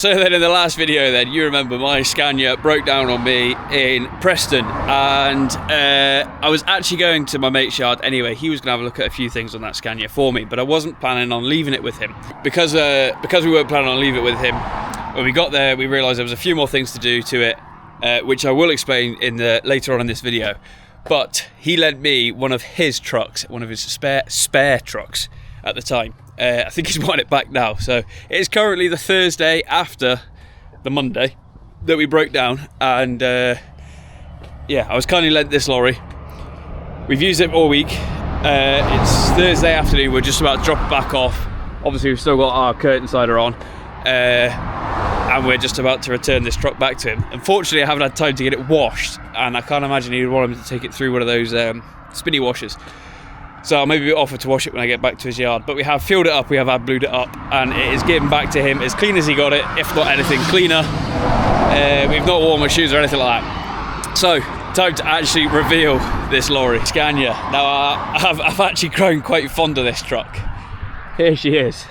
So then in the last video then, you remember my Scania broke down on me in Preston, and I was actually going to my mate's yard anyway. He was going to have a look at a few things on that Scania for me, but I wasn't planning on leaving it with him. Because we weren't planning on leaving it with him, when we got there we realised there was a few more things to do to it, which I will explain later on in this video. But he lent me one of his trucks, one of his spare trucks at the time. I think he's wanting it back now. So it is currently the Thursday after the Monday that we broke down, and yeah, I was kindly lent this lorry. We've used it all week. It's Thursday afternoon. We're just about to drop it back off. Obviously we've still got our curtain sider on, and we're just about to return this truck back to him. Unfortunately I haven't had time to get it washed, and I can't imagine he'd want him to take it through one of those spinny washers. So I'll maybe offer to wash it when I get back to his yard. But we have filled it up, we have blued it up, and it is getting back to him as clean as he got it, if not anything cleaner. We've not worn my shoes or anything like that. So, time to actually reveal this lorry. Scania. Now, I've actually grown quite fond of this truck. Here she is.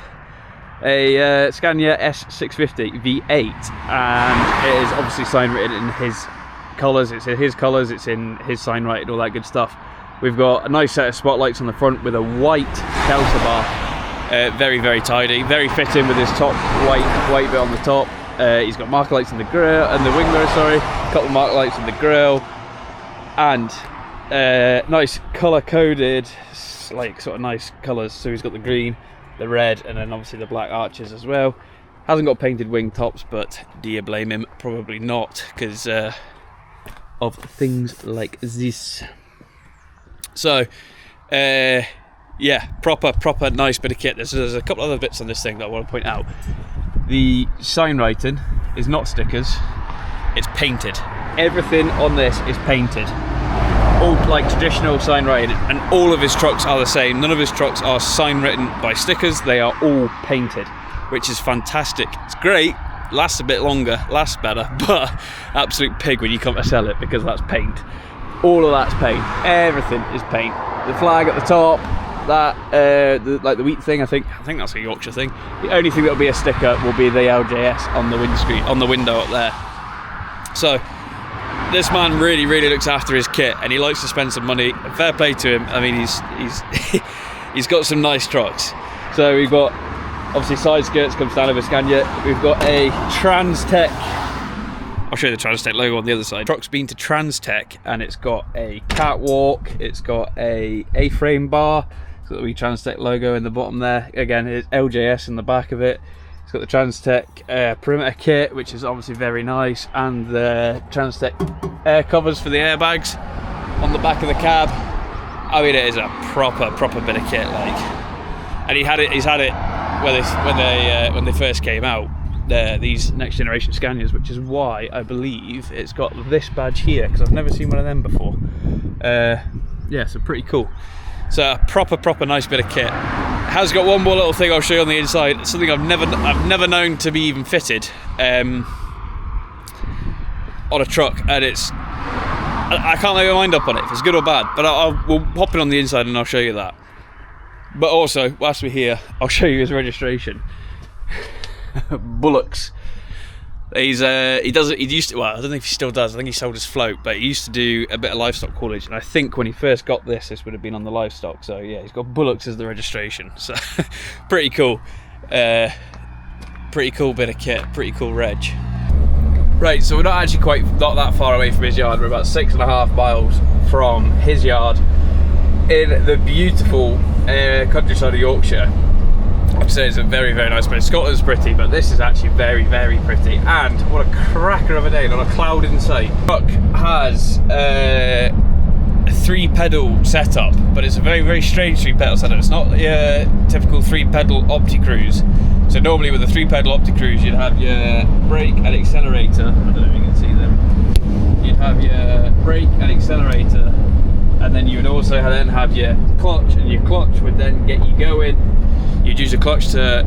A Scania S650 V8, and it is obviously sign written in his colours. It's in his colours, it's in his sign writing, all that good stuff. We've got a nice set of spotlights on the front with a white Kelsa bar. Very, very tidy, very fitting with his top white bit on the top. He's got marker lights in the grill, and the wing mirror, sorry. A couple of marker lights in the grill. And nice colour coded, like sort of nice colours. So he's got the green, the red, and then obviously the black arches as well. Hasn't got painted wing tops, but do you blame him? Probably not, because of things like this. So, yeah, proper nice bit of kit. There's a couple other bits on this thing that I want to point out. The sign writing is not stickers, it's painted. Everything on this is painted. All like traditional sign writing, and all of his trucks are the same. None of his trucks are sign written by stickers, they are all painted, which is fantastic. It's great, lasts a bit longer, lasts better, but absolute pig when you come to sell it because that's paint. All of that's paint. Everything is paint. The flag at the top, that like the wheat thing. I think that's a Yorkshire thing. The only thing that will be a sticker will be the LJS on the windscreen, on the window up there. So this man really looks after his kit, and he likes to spend some money. Fair play to him. I mean, he's got some nice trucks. So we've got obviously side skirts come standard with Scania. We've got a Transtech. I'll show you the Transtech logo on the other side. Truck's been to Transtech, and it's got a catwalk, it's got a A-frame bar, it's got the wee Transtech logo in the bottom there. Again, it's LJS in the back of it. It's got the Transtech perimeter kit, which is obviously very nice, and the Transtech air covers for the airbags on the back of the cab. I mean, it is a proper bit of kit, like. And he's had it when they first came out. These next generation Scanias, which is why I believe it's got this badge here, because I've never seen one of them before. Yeah, so pretty cool. So a proper nice bit of kit. It has got one more little thing I'll show you on the inside. It's something I've never known to be even fitted on a truck, and I can't make my mind up on it if it's good or bad. But we'll hop in on the inside and I'll show you that. But also, whilst we're here, I'll show you his registration. Bullocks. He used to, well, I don't know if he still does, I think he sold his float, but he used to do a bit of livestock haulage, and I think when he first got this would have been on the livestock. So yeah, he's got Bullocks as the registration, so pretty cool. Pretty cool bit of kit, pretty cool reg. Right, so we're not that far away from his yard. We're about 6.5 miles from his yard in the beautiful countryside of Yorkshire. I'd say it's a very nice place. Scotland's pretty, but this is actually very pretty. And what a cracker of a day, not a cloud in sight. The truck has a 3-pedal setup, but it's a very strange 3-pedal setup. It's not your typical 3-pedal Opti-Cruise. So normally with a 3-pedal Opti-Cruise, you'd have your brake and accelerator. I don't know if you can see them. You'd have your brake and accelerator, and then you would also then have your clutch, and your clutch would then get you going. You'd use a clutch to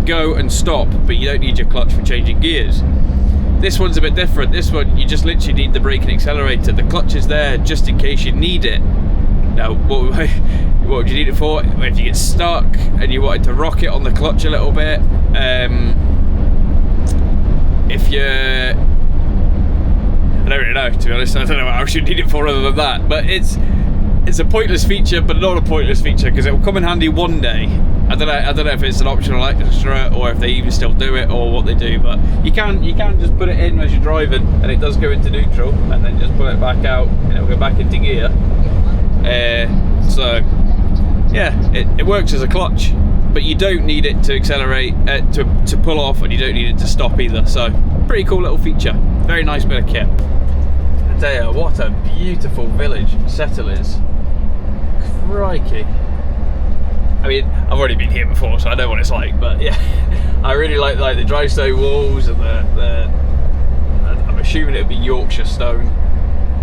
go and stop, but you don't need your clutch for changing gears. This one's a bit different. This one, you just literally need the brake and accelerator. The clutch is there just in case you need it. Now, what would you need it for? If you get stuck and you wanted to rock it on the clutch a little bit, you're... I don't really know, to be honest. I don't know what else you need it for other than that. But it's a pointless feature, but not a pointless feature, because it will come in handy one day. I don't know if it's an optional extra or if they even still do it or what they do, but you can just put it in as you're driving and it does go into neutral, and then just pull it back out and it'll go back into gear. So yeah, it works as a clutch, but you don't need it to accelerate, to pull off, and you don't need it to stop either. So pretty cool little feature, very nice bit of kit. Dale, what a beautiful village Settle is. Crikey. I mean, I've already been here before, so I know what it's like, but yeah, I really like the dry stone walls and I'm assuming it would be Yorkshire stone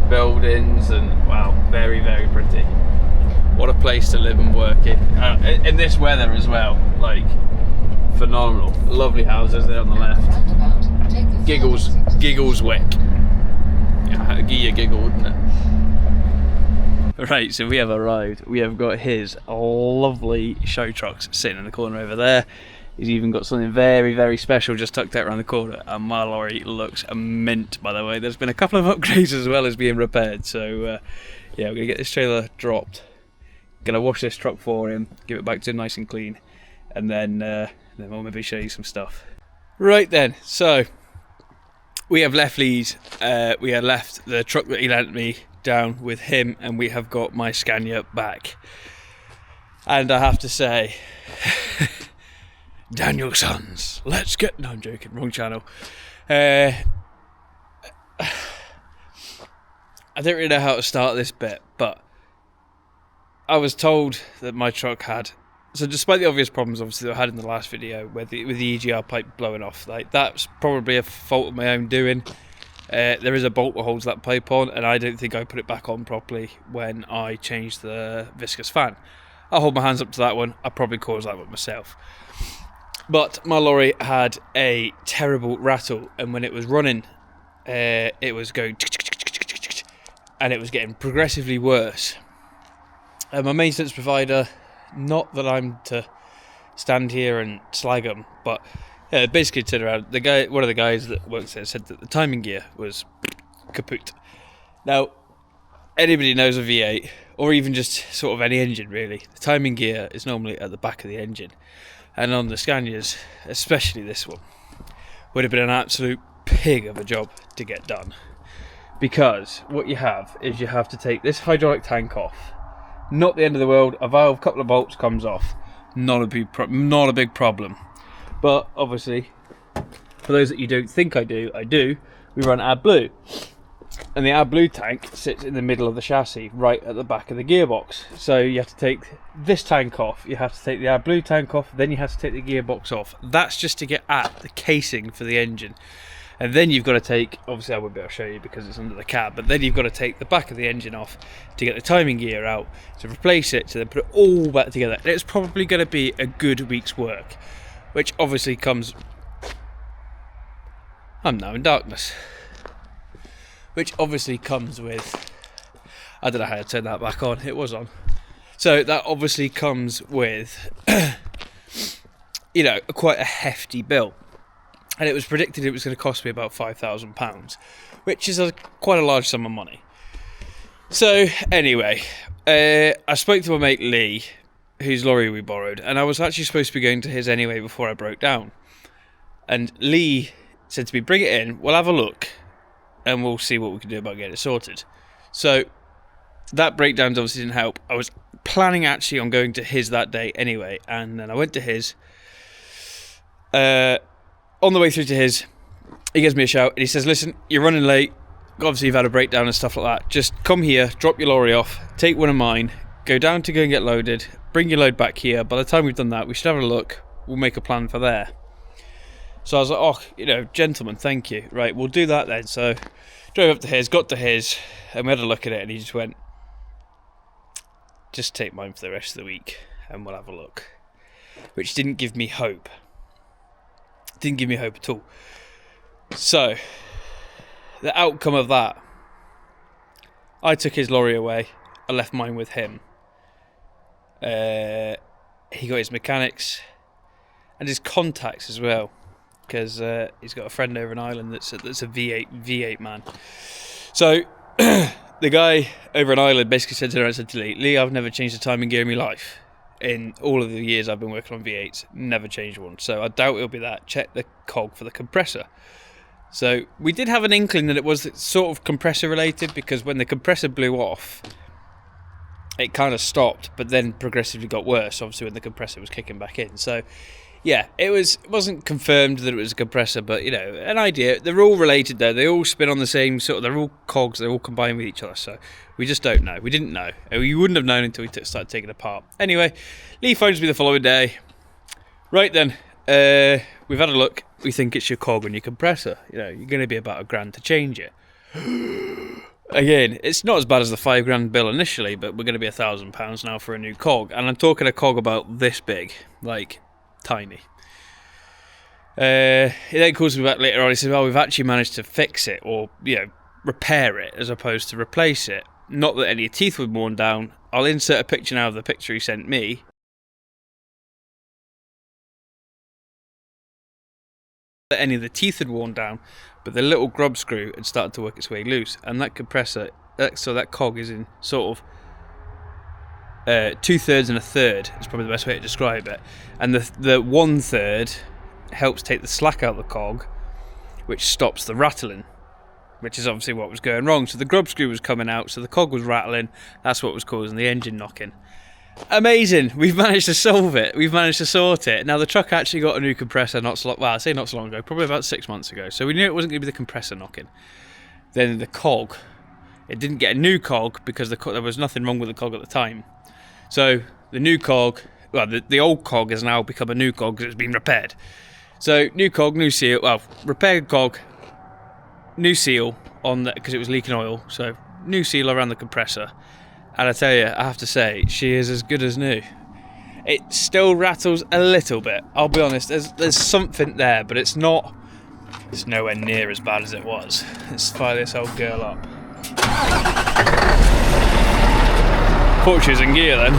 buildings, and wow, very, very pretty. What a place to live and work in this weather as well, like phenomenal. Lovely houses there on the left. Giggles Wick. Yeah, give you a giggle, wouldn't it? Right, so we have arrived. We have got his lovely show trucks sitting in the corner over there. He's even got something very, very special just tucked out around the corner, and my lorry looks a mint, by the way. There's been a couple of upgrades as well as being repaired, so yeah, we're going to get this trailer dropped. Going to wash this truck for him, give it back to him nice and clean, and then we'll maybe show you some stuff. Right then, so we have left Lee's, we have left the truck that he lent me down with him, and we have got my Scania back. And I have to say, Daniel Sons, let's get... No, I'm joking, wrong channel. I don't really know how to start this bit, but I was told that my truck had... So despite the obvious problems, obviously, that I had in the last video with the EGR pipe blowing off, like that's probably a fault of my own doing. There is a bolt that holds that pipe on, and I don't think I put it back on properly when I changed the viscous fan. I'll hold my hands up to that one. I probably caused that one myself. But my lorry had a terrible rattle, and when it was running, it was going, and it was getting progressively worse. My maintenance provider, not that I'm to stand here and slag them, but basically turned around. One of the guys that works there said that the timing gear was kaput. Now, anybody knows a V8, or even just sort of any engine really, the timing gear is normally at the back of the engine. And on the Scanias, especially this one, would have been an absolute pig of a job to get done. Because what you have is you have to take this hydraulic tank off. Not the end of the world, a valve, couple of bolts comes off. Not a big problem. But obviously, for those that you don't think I do, we run AdBlue. And the AdBlue tank sits in the middle of the chassis, right at the back of the gearbox. So you have to take this tank off, you have to take the AdBlue tank off, then you have to take the gearbox off. That's just to get at the casing for the engine. And then you've got to take, obviously I won't be able to show you because it's under the cab, but then you've got to take the back of the engine off to get the timing gear out, to replace it, to then put it all back together. And it's probably going to be a good week's work, which obviously comes... I'm now in darkness. Which obviously comes with... I don't know how to turn that back on, it was on. So that obviously comes with, you know, quite a hefty bill. And it was predicted it was going to cost me about £5,000, which is quite a large sum of money. So anyway, I spoke to my mate Lee, whose lorry we borrowed, and I was actually supposed to be going to his anyway before I broke down. And Lee said to me, bring it in, we'll have a look, and we'll see what we can do about getting it sorted. So that breakdown obviously didn't help. I was planning actually on going to his that day anyway, and then I went to his. On the way through to his, he gives me a shout and he says, listen, you're running late, obviously you've had a breakdown and stuff like that, just come here, drop your lorry off, take one of mine, go down to go and get loaded, bring your load back here. By the time we've done that, we should have a look, we'll make a plan for there. So I was like, oh, you know, gentlemen, thank you, right, we'll do that then. So drove up to his, got to his, and we had a look at it, and he just went, just take mine for the rest of the week and we'll have a look. Which didn't give me hope. Didn't give me hope at all. So the outcome of that, I took his lorry away, I left mine with him. He got his mechanics and his contacts as well. because he's got a friend over in Ireland that's a V8 man. So the guy over in Ireland basically said to Lee, I've never changed the timing gear in my life. In all of the years I've been working on V8s, never changed one. So I doubt it'll be that. Check the cog for the compressor. So we did have an inkling that it was sort of compressor related, because when the compressor blew off, it kind of stopped, but then progressively got worse, obviously, when the compressor was kicking back in. So yeah, it wasn't confirmed that it was a compressor, but you know, an idea. They're all related though. They all spin on the same sort of, they're all cogs, they're all combined with each other. So we just don't know. We didn't know. We wouldn't have known until we started taking it apart. Anyway, Lee phones me the following day. Right then, we've had a look. We think it's your cog and your compressor. You know, you're going to be about £1,000 to change it. Again, it's not as bad as the £5,000 bill initially, but we're going to be £1,000 now for a new cog. And I'm talking a cog about this big, like tiny. He then calls me back later on. He says, well, we've actually managed to fix it, or, you know, repair it as opposed to replace it. Not that any teeth were worn down. I'll insert a picture now of the picture he sent me. That any of the teeth had worn down, but the little grub screw had started to work its way loose, and that compressor, so that cog is in sort of 2/3 and 1/3 is probably the best way to describe it, and the 1/3 helps take the slack out of the cog, which stops the rattling, which is obviously what was going wrong. So the grub screw was coming out, so the cog was rattling. That's what was causing the engine knocking. Amazing, we've managed to solve it. We've managed to sort it. Now the truck actually got a new compressor not so long ago, probably about 6 months ago. So we knew it wasn't going to be the compressor knocking. Then the cog, it didn't get a new cog because there was nothing wrong with the cog at the time. So the new cog, well, the old cog has now become a new cog because it's been repaired. So new cog, new seal. Well, repaired cog, new seal on the, because it was leaking oil. So new seal around the compressor. And I tell you, I have to say, she is as good as new. It still rattles a little bit, I'll be honest. There's something there, but it's nowhere near as bad as it was. Let's fire this old girl up. Thought she was in gear then.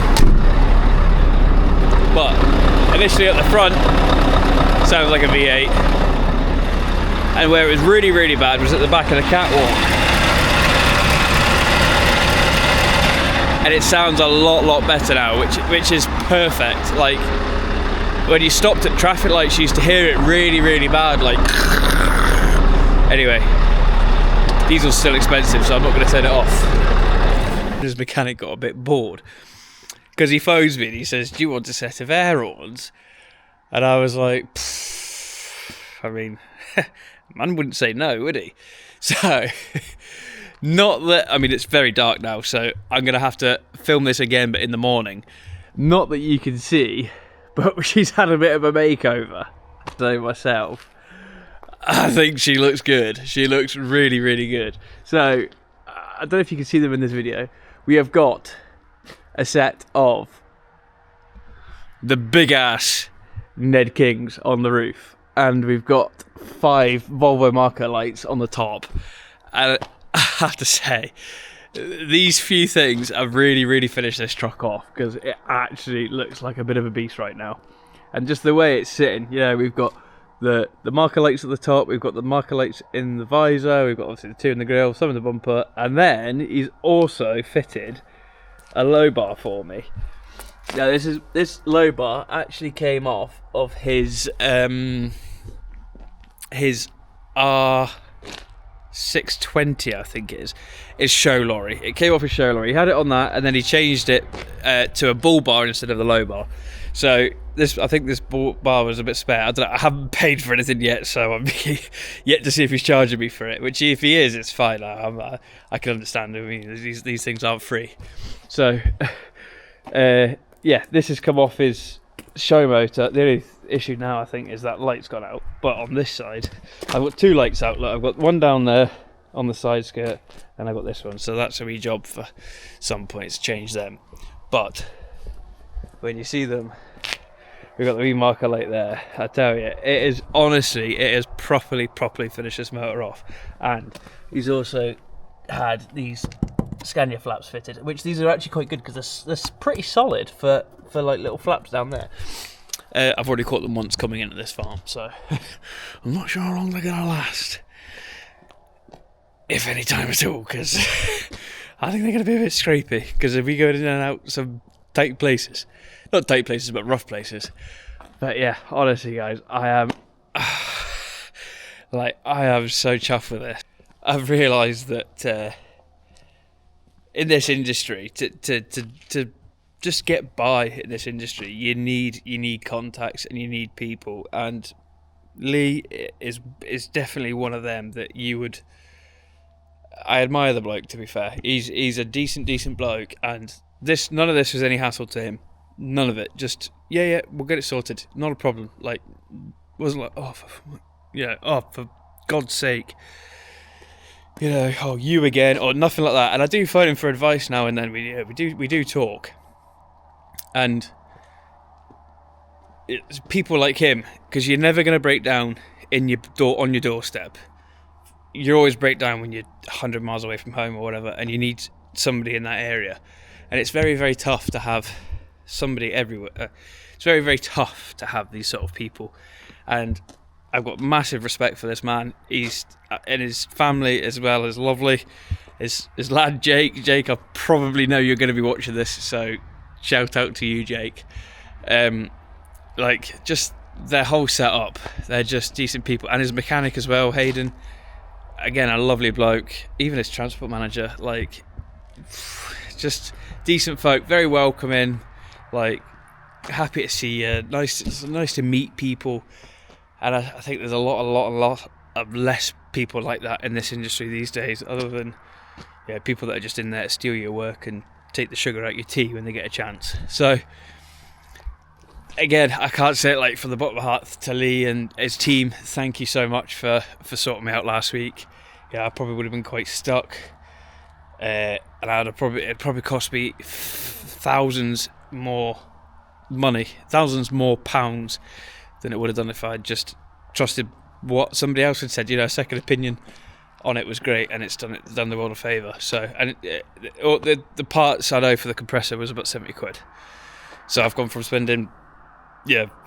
But initially at the front, sounds like a V8. And where it was really, really bad was at the back of the catwalk. And it sounds a lot better now, which is perfect. Like when you stopped at traffic lights, you used to hear it really bad, like. Anyway, diesel's still expensive, so I'm not going to turn it off. His mechanic got a bit bored because he phones me and he says, "Do you want a set of Airhorns?" And I was like, I mean, man wouldn't say no, would he? So. Not that, I mean, it's very dark now, so I'm going to have to film this again, but in the morning. Not that you can see, but she's had a bit of a makeover. So myself, I think she looks good. She looks really good. So, I don't know if you can see them in this video. We have got a set of the big ass Nedkings on the roof. And we've got 5 Volvo marker lights on the top. And I have to say, these few things have really finished this truck off, because it actually looks like a bit of a beast right now. And just the way it's sitting, yeah, we've got the marker lights at the top, we've got the marker lights in the visor, we've got obviously the 2 in the grille, some in the bumper, and then he's also fitted a low bar for me. Now this low bar actually came off of his R620, I think it is show lorry. It came off his show lorry. He had it on that, and then he changed it to a bull bar instead of the low bar. So I think this bull bar was a bit spare. I don't know. I haven't paid for anything yet, so I'm yet to see if he's charging me for it. Which, if he is, it's fine. I can understand. I mean, these things aren't free. So yeah, this has come off his show motor. The only issue now, I think, is that light's gone out. But on this side, I've got 2 lights out. Look, I've got one down there on the side skirt, and I've got this one. So that's a wee job for some point to change them. But when you see them, we've got the wee marker light there. I tell you, it is honestly, it has properly finished this motor off. And he's also had these Scania flaps fitted, which these are actually quite good because they're pretty solid for like little flaps down there. I've already caught them once coming into this farm, so I'm not sure how long they're going to last. If any time at all, because I think they're going to be a bit scrapey, because if we go in and out some tight places, not tight places, but rough places. But yeah, honestly guys, I am so chuffed with this. I've realised that in this industry, to just get by in this industry, you need contacts and you need people, and Lee is definitely one of them that you would. I admire the bloke, to be fair. He's a decent bloke, and none of this was any hassle to him. None of it. Just yeah, we'll get it sorted. Not a problem. Like, wasn't like for God's sake, you again, or nothing like that. And I do phone him for advice now and then. We do talk, and it's people like him, because you're never going to break down on your doorstep. You always break down when you're 100 miles away from home or whatever, and you need somebody in that area. And it's very, very tough to have somebody everywhere. It's very, very tough to have these sort of people. And I've got massive respect for this man. He's and his family as well is lovely. His lad Jake, I probably know you're going to be watching this, so shout out to you, Jake. Just their whole setup, they're just decent people. And his mechanic as well, Hayden. Again, a lovely bloke. Even his transport manager, just decent folk, very welcoming, happy to see you. Nice to meet people, and I think there's a lot of less people like that in this industry these days. Other than people that are just in there to steal your work and take the sugar out your tea when they get a chance. So again, I can't say it from the bottom of my heart to Lee and his team. Thank you so much for sorting me out last week. Yeah, I probably would have been quite stuck, and it'd probably cost me thousands more pounds than it would have done if I just trusted what somebody else had said. A second opinion on it was great, and it's done the world a favour. So, and the parts I know for the compressor was about 70 quid. So I've gone from spending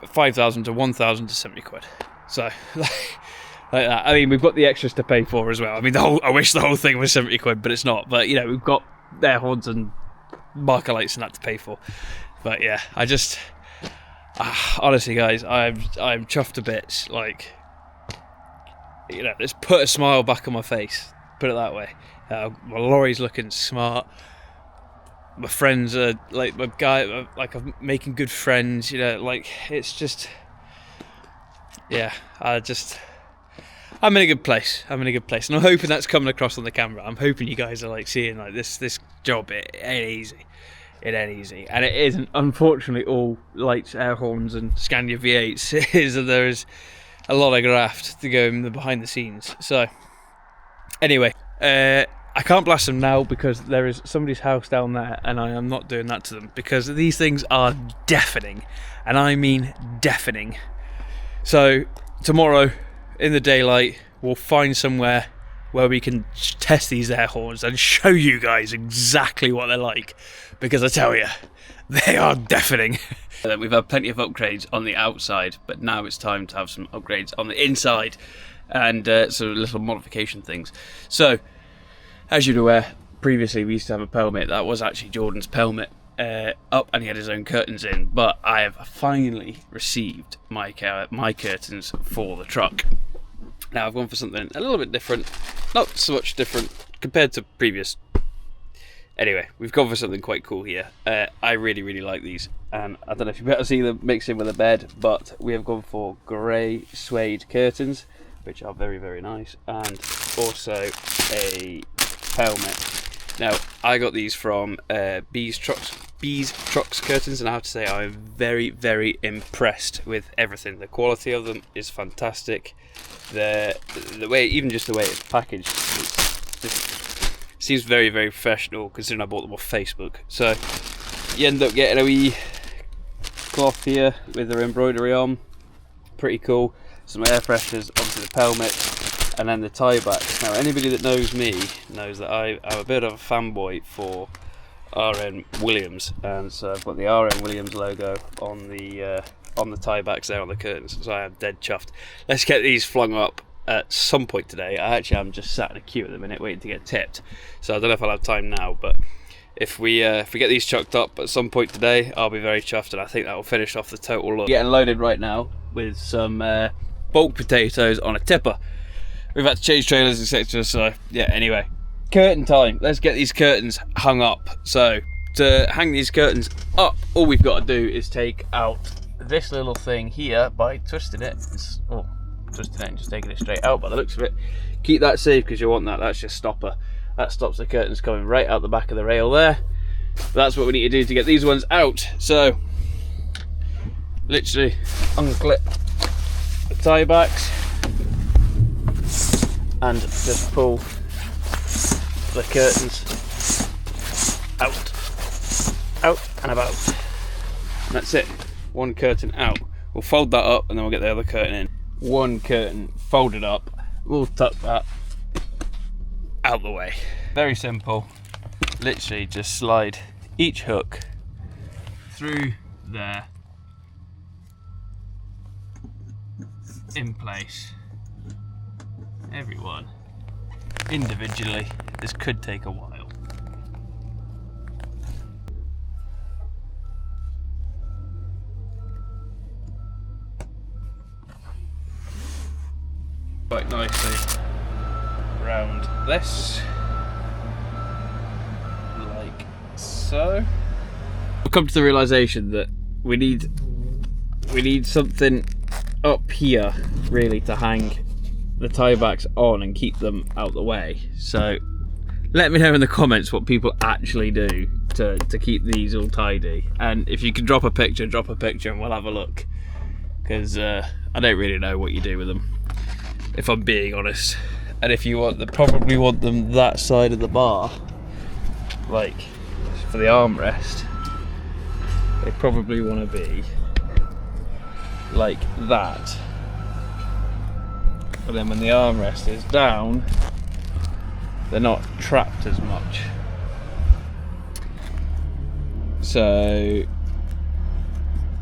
5,000 to 1,000 to 70 quid. So like that. I mean, we've got the extras to pay for as well. I mean, I wish the whole thing was 70 quid, but it's not. But we've got Airhorns and marker lights and that to pay for. But yeah, I just honestly, guys, I'm chuffed to bits. It's put a smile back on my face. Put it that way. My lorry's looking smart. My friends are I'm making good friends. It's just I'm in a good place. And I'm hoping that's coming across on the camera. I'm hoping you guys are seeing this job. It ain't easy. It ain't easy, and it isn't. Unfortunately, all lights, Airhorns, and Scania V8s. There is a lot of graft to go in the behind the scenes. So, anyway, I can't blast them now because there is somebody's house down there, and I am not doing that to them because these things are deafening, and I mean deafening. So tomorrow, in the daylight, we'll find somewhere where we can test these Airhorns and show you guys exactly what they're like, because I tell you, they are deafening. We've had plenty of upgrades on the outside, but now it's time to have some upgrades on the inside, and some little modification things. So, as you're aware, previously we used to have a pelmet. That was actually Jordan's pelmet up, and he had his own curtains in, but I have finally received my curtains for the truck. Now I've gone for something a little bit different, not so much different compared to previous. Anyway, we've gone for something quite cool here. I really like these, and I don't know if you better see them mixed in with a bed, but we have gone for grey suede curtains, which are very nice, and also a pelmet. Now I got these from Bees Trucks Curtains, and I have to say I'm very impressed with everything. The quality of them is fantastic. The way, even just the way it's packaged, seems very professional considering I bought them off Facebook. So you end up getting a wee cloth here with their embroidery on, pretty cool. Some air fresheners, obviously the pelmet, and then the tie backs. Now anybody that knows me knows that I'm a bit of a fanboy for RM Williams, and so I've got the RM Williams logo on the on the tie backs there on the curtains, so I am dead chuffed. Let's get these flung up at some point today. I actually am just sat in a queue at the minute waiting to get tipped, so I don't know if I'll have time now, but if we get these chucked up at some point today, I'll be very chuffed, and I think that will finish off the total look. Getting loaded right now with some bulk potatoes on a tipper. We've had to change trailers, etc. So yeah, anyway, curtain time. Let's get these curtains hung up. So to hang these curtains up, all we've got to do is take out this little thing here by twisting it. Twisting it and just taking it straight out by the looks of it. Keep that safe because you want that. That's your stopper. That stops the curtains coming right out the back of the rail there. But that's what we need to do to get these ones out. So literally unclip the tie backs and just pull the curtains out and about. And that's it. One curtain out. We'll fold that up and then we'll get the other curtain in. One curtain folded up. We'll tuck that out the way. Very simple. Literally just slide each hook through there in place. Everyone individually. This could take a while. Quite nicely around this, like so. I've come to the realization that we need something up here really to hang the tie backs on and keep them out the way. So let me know in the comments what people actually do to keep these all tidy, and if you can drop a picture and we'll have a look, because I don't really know what you do with them, if I'm being honest. And if you want them, probably want them that side of the bar, like for the armrest, they probably want to be like that. But then when the armrest is down, they're not trapped as much. So,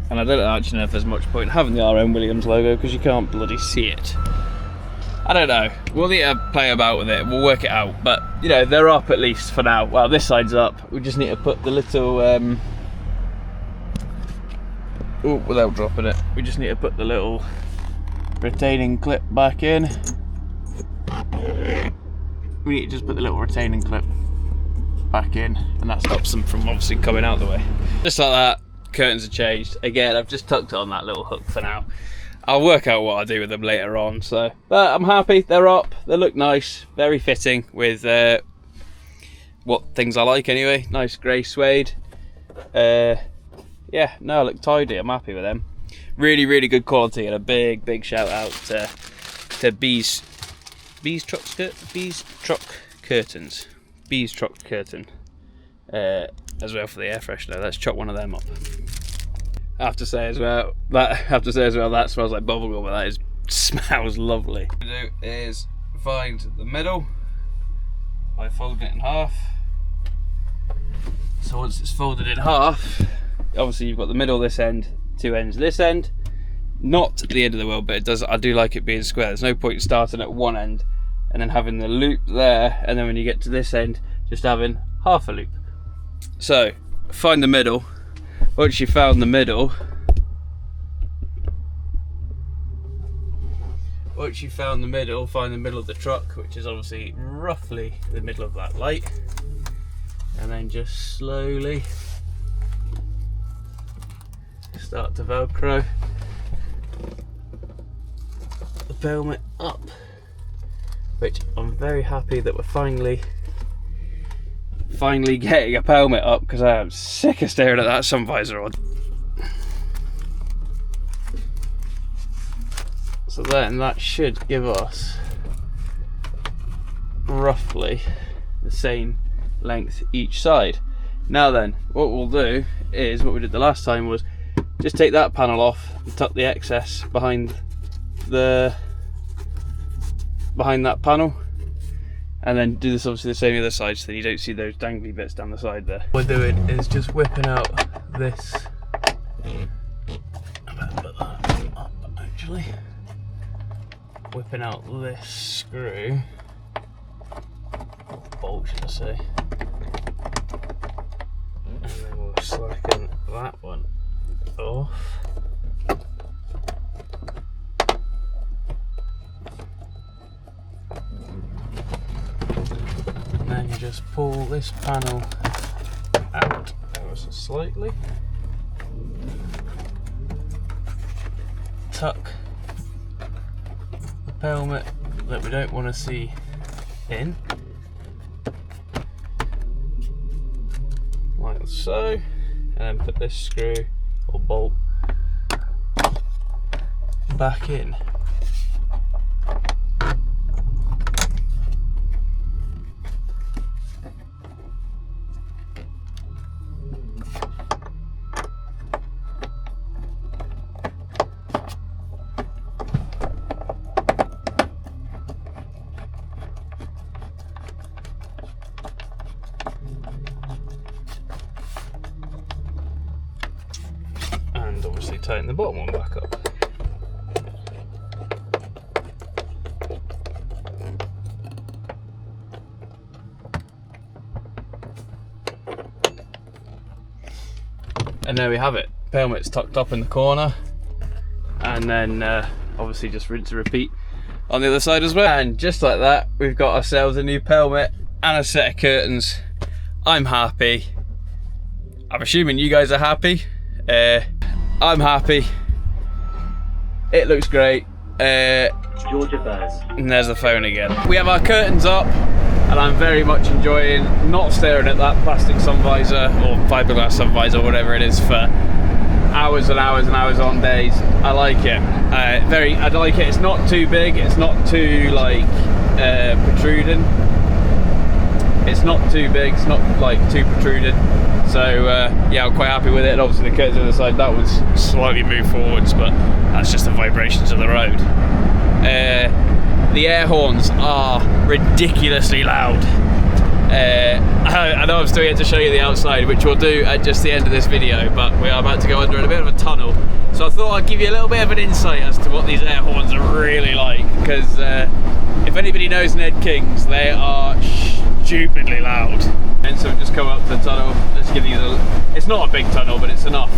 and I don't actually know if there's much point in having the RM Williams logo because you can't bloody see it. I don't know. We'll need to play about with it. We'll work it out. But, you know, they're up at least for now. Well, this side's up. We just need to put the little... without dropping it. We just need to put the little retaining clip back in. We need to just put the little retaining clip back in, and that stops them from obviously coming out the way. Just like that, curtains are changed. Again, I've just tucked it on that little hook for now. I'll work out what I do with them later on. So, but I'm happy. They're up. They look nice. Very fitting with what things I like anyway. Nice grey suede. Yeah, no, look tidy. I'm happy with them. Really, really good quality, and a big shout out to Bees Truck Curtains. Bees Truck Curtain. As well for the air freshener. Let's chop one of them up. I have to say as well, that smells like bubblegum, but that smells lovely. What we do is find the middle by folding it in half. So once it's folded in half, obviously you've got the middle this end, two ends this end. Not the end of the world, but I do like it being square. There's no point in starting at one end and then having the loop there, and then when you get to this end, just having half a loop. So find the middle. Once you've found the middle, find the middle of the truck, which is obviously roughly the middle of that light, and then just slowly start to Velcro the pelmet up, which I'm very happy that we're finally getting a pelmet up, because I am sick of staring at that sun visor on. So then that should give us roughly the same length each side. Now then, what we'll do is what we did the last time was just take that panel off and tuck the excess behind that panel, and then do this obviously the same other side so that you don't see those dangly bits down the side there. What we're doing is just whipping out this actually. Whipping out this screw, or bolt should I say, and then we'll slacken that one off. And then you just pull this panel out ever so slightly. Tuck the pelmet that we don't want to see in, like so, and then put this screw or bolt back in. And obviously tighten the bottom one back up. And there we have it. Pelmet's tucked up in the corner, and then obviously just rinse and repeat on the other side as well. And just like that, we've got ourselves a new pelmet and a set of curtains. I'm happy. I'm assuming you guys are happy. I'm happy. It looks great. Georgia Bears. And there's the phone again. We have our curtains up, and I'm very much enjoying not staring at that plastic sun visor or fiberglass sun visor, whatever it is, for hours and hours and hours on days. I like it. I like it. It's not too big. It's not too like protruding. It's not too big. It's not like too protruded. So yeah, I'm quite happy with it. And obviously the curtains on the side, that one's slightly moved forwards, but that's just the vibrations of the road. The air horns are ridiculously loud. I know I'm still here to show you the outside, which we'll do at just the end of this video, but we are about to go under a bit of a tunnel. So I thought I'd give you a little bit of an insight as to what these air horns are really like, because if anybody knows Nedkings, they are stupidly loud. And so we've just come up to the tunnel. Let's give these it's not a big tunnel, but it's enough.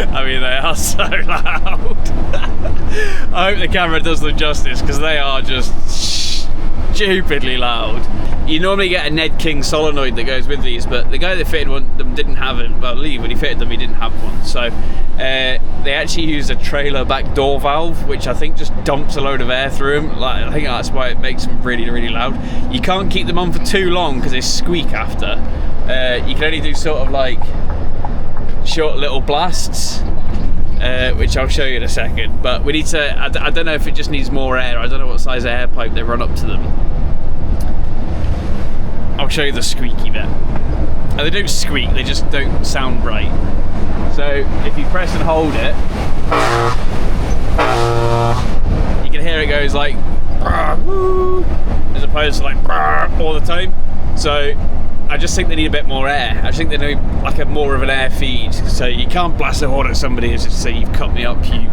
I mean, they are so loud. I hope the camera does them justice, because they are just stupidly loud. You normally get a Nedking solenoid that goes with these, but the guy that fitted them didn't have it. Well, Lee, when he fitted them, he didn't have one. So they actually use a trailer back door valve, which I think just dumps a load of air through them. Like, I think that's why it makes them really, really loud. You can't keep them on for too long because they squeak after. You can only do sort of like short little blasts, which I'll show you in a second. But we need to, I don't know if it just needs more air. I don't know what size air pipe they run up to them. I'll show you the squeaky bit. And they don't squeak, they just don't sound right. So if you press and hold it, you can hear it goes like as opposed to like all the time. So I just think they need a bit more air. I think they need like a more of an air feed. So you can't blast a horn at somebody and just say, "You've cut me up, you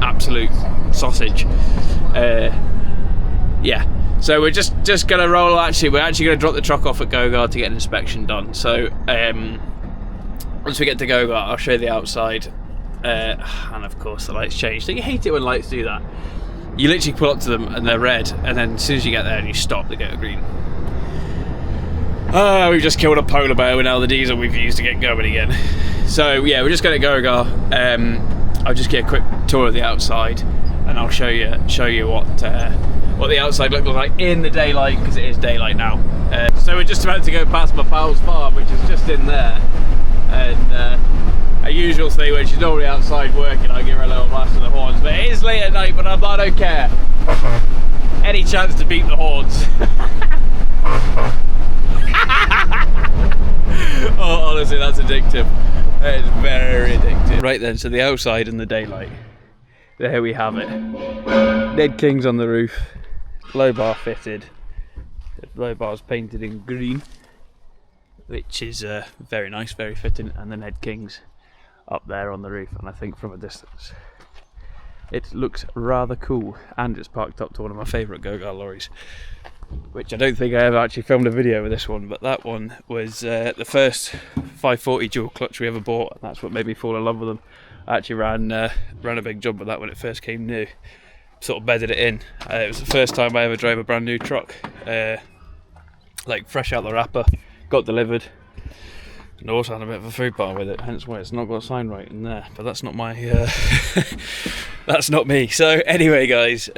absolute sausage." Yeah. So we're just gonna roll. We're actually gonna drop the truck off at Go-Guard to get an inspection done. So once we get to Go-Guard, I'll show you the outside, and of course the lights change. So you hate it when lights do that. You literally pull up to them and they're red, and then as soon as you get there and you stop, they go green. We've just killed a polar bear with all the diesel we've used to get going again. So yeah, we're just gonna Go-Guard. I'll just get a quick tour of the outside, and I'll show you what the outside looks like in the daylight, because it is daylight now. So we're just about to go past my pal's farm, which is just in there. And a usual thing, when she's already outside working, I give her a little blast of the horns. But it is late at night, but I don't care. Any chance to beat the horns. Oh, honestly, that's addictive. That is very addictive. Right then, so the outside in the daylight. There we have it. Nedking's on the roof. Low bar fitted. The low bar's painted in green. which is very nice, very fitting, and the Nedking's up there on the roof, and I think from a distance it looks rather cool, and it's parked up to one of my favourite Go-Kart lorries, which I don't think I ever actually filmed a video with this one, but that one was the first 540 dual clutch we ever bought, and that's what made me fall in love with them. I actually ran a big job with that when it first came new, sort of bedded it in. It was the first time I ever drove a brand new truck, like fresh out the wrapper, got delivered, and also had a bit of a food bar with it, hence why it's not got a sign right in there, but that's not my that's not me. So anyway guys,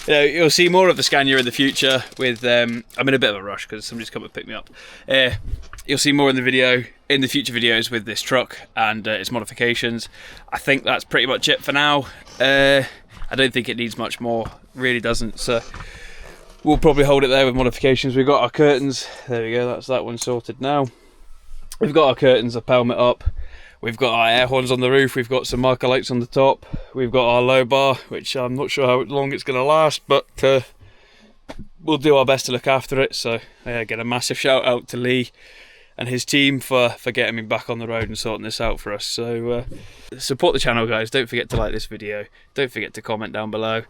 you'll see more of the Scania in the future with I'm in a bit of a rush because somebody's come and pick me up. You'll see more in the future videos with this truck and its modifications. I think that's pretty much it for now. I don't think it needs much more, really doesn't, so we'll probably hold it there with modifications. We've got our curtains, there we go, that's that one sorted now. We've got our curtains, a pelmet up, we've got our air horns on the roof, we've got some marker lights on the top, we've got our low bar, which I'm not sure how long it's going to last, but we'll do our best to look after it. So again, a massive shout out to Lee and his team for getting me back on the road and sorting this out for us. So support the channel guys, don't forget to like this video, don't forget to comment down below,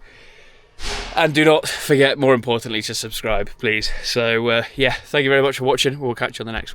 and do not forget, more importantly, to subscribe please. So yeah, thank you very much for watching, we'll catch you on the next one.